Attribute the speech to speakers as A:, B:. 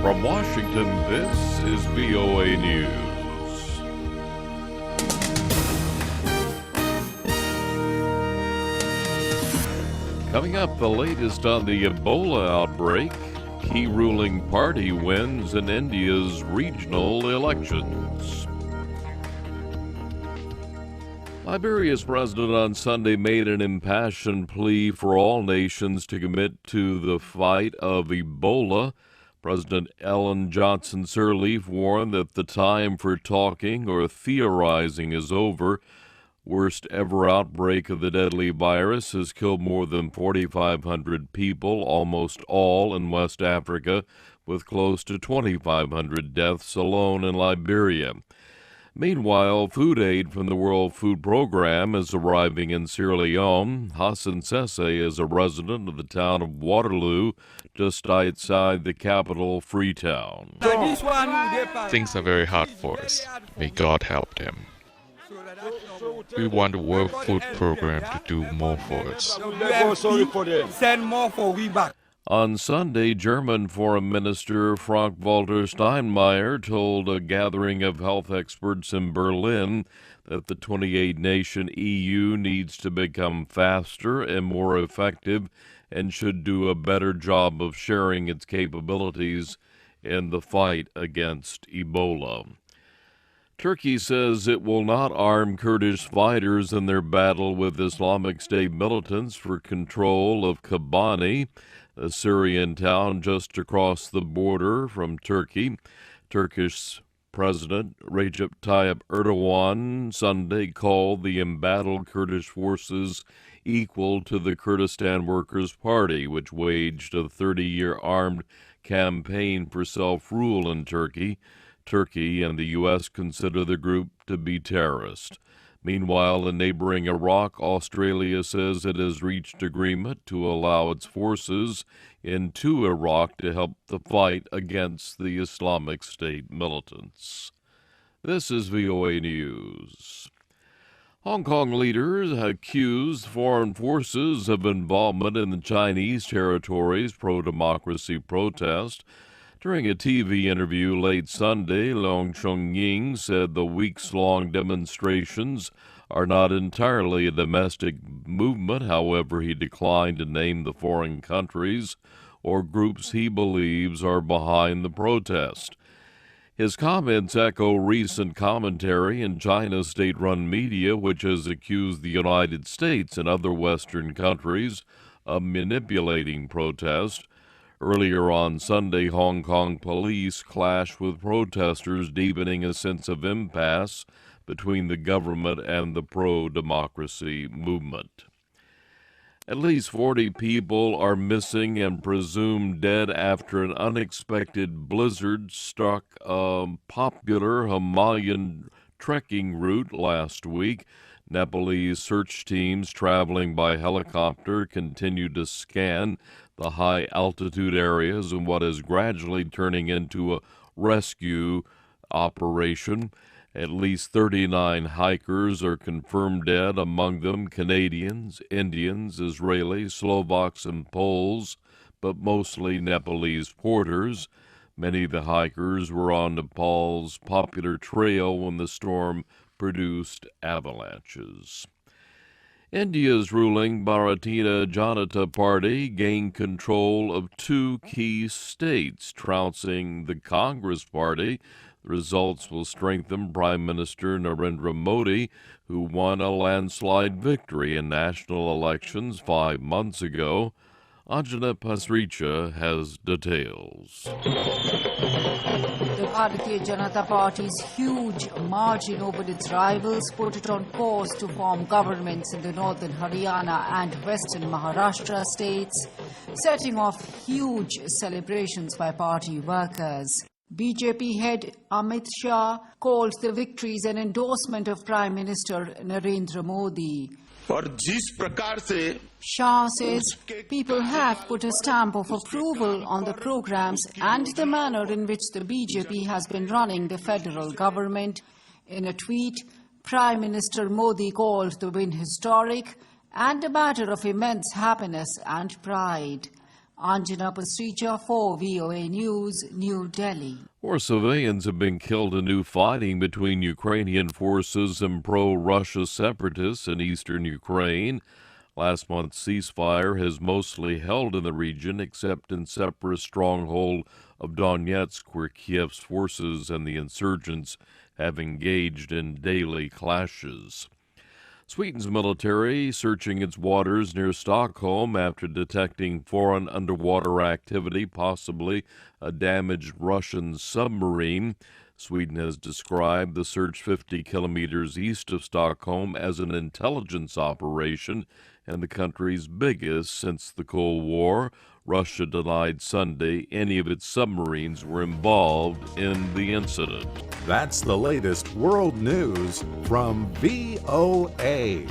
A: From Washington, this is VOA News. Coming up, the latest on the Ebola outbreak. Key ruling party wins in India's regional elections. Liberia's president on Sunday made an impassioned plea for all nations to commit to the fight of Ebola. President Ellen Johnson Sirleaf warned that the time for talking or theorizing is over. Worst ever outbreak of the deadly virus has killed more than 4,500 people, almost all in West Africa, with close to 2,500 deaths alone in Liberia. Meanwhile, food aid from the World Food Program is arriving in Sierra Leone. Hassan Sesay is a resident of the town of Waterloo, just outside the capital, Freetown.
B: Things are very hard for us. May God help them. We want the World Food Program to do more for us.
C: Send more for we back.
A: On Sunday, German Foreign Minister Frank-Walter Steinmeier told a gathering of health experts in Berlin that the 28-nation EU needs to become faster and more effective and should do a better job of sharing its capabilities in the fight against Ebola. Turkey says it will not arm Kurdish fighters in their battle with Islamic State militants for control of Kobani, a Syrian town just across the border from Turkey. Turkish President Recep Tayyip Erdogan Sunday called the embattled Kurdish forces equal to the Kurdistan Workers' Party, which waged a 30-year armed campaign for self-rule in Turkey. Turkey and the U.S. consider the group to be terrorist. Meanwhile, in neighboring Iraq, Australia says it has reached agreement to allow its forces into Iraq to help the fight against the Islamic State militants. This is VOA News. Hong Kong leaders accused foreign forces of involvement in the Chinese territory's pro-democracy protest. During a TV interview late Sunday, Leung Chun-ying said the weeks-long demonstrations are not entirely a domestic movement. However, he declined to name the foreign countries or groups he believes are behind the protest. His comments echo recent commentary in China's state-run media, which has accused the United States and other Western countries of manipulating protest. Earlier on Sunday, Hong Kong police clashed with protesters, deepening a sense of impasse between the government and the pro-democracy movement. At least 40 people are missing and presumed dead after an unexpected blizzard struck a popular Himalayan trekking route last week. Nepalese search teams traveling by helicopter continue to scan the high-altitude areas in what is gradually turning into a rescue operation. At least 39 hikers are confirmed dead, among them Canadians, Indians, Israelis, Slovaks, and Poles, but mostly Nepalese porters. Many of the hikers were on Nepal's popular trail when the storm produced avalanches. India's ruling Bharatiya Janata Party gained control of two key states, trouncing the Congress Party. The results will strengthen Prime Minister Narendra Modi, who won a landslide victory in national elections 5 months ago. Anjana Pasricha has details.
D: The Bharatiya Janata Party's huge margin over its rivals put it on course to form governments in the northern Haryana and western Maharashtra states, setting off huge celebrations by party workers. BJP head Amit Shah called the victories an endorsement of Prime Minister Narendra Modi. Shah says people have put a stamp of approval on the programs and the manner in which the BJP has been running the federal government. In a tweet, Prime Minister Modi called the win historic and a matter of immense happiness and pride. Anjana Pasricha for VOA News, New Delhi.
A: 4 civilians have been killed in new fighting between Ukrainian forces and pro-Russia separatists in eastern Ukraine. Last month's ceasefire has mostly held in the region, except in separatist stronghold of Donetsk, where Kiev's forces and the insurgents have engaged in daily clashes. Sweden's military searching its waters near Stockholm after detecting foreign underwater activity, possibly a damaged Russian submarine. Sweden has described the search 50 kilometers east of Stockholm as an intelligence operation and the country's biggest since the Cold War. Russia denied Sunday any of its submarines were involved in the incident.
E: That's the latest world news from VOA.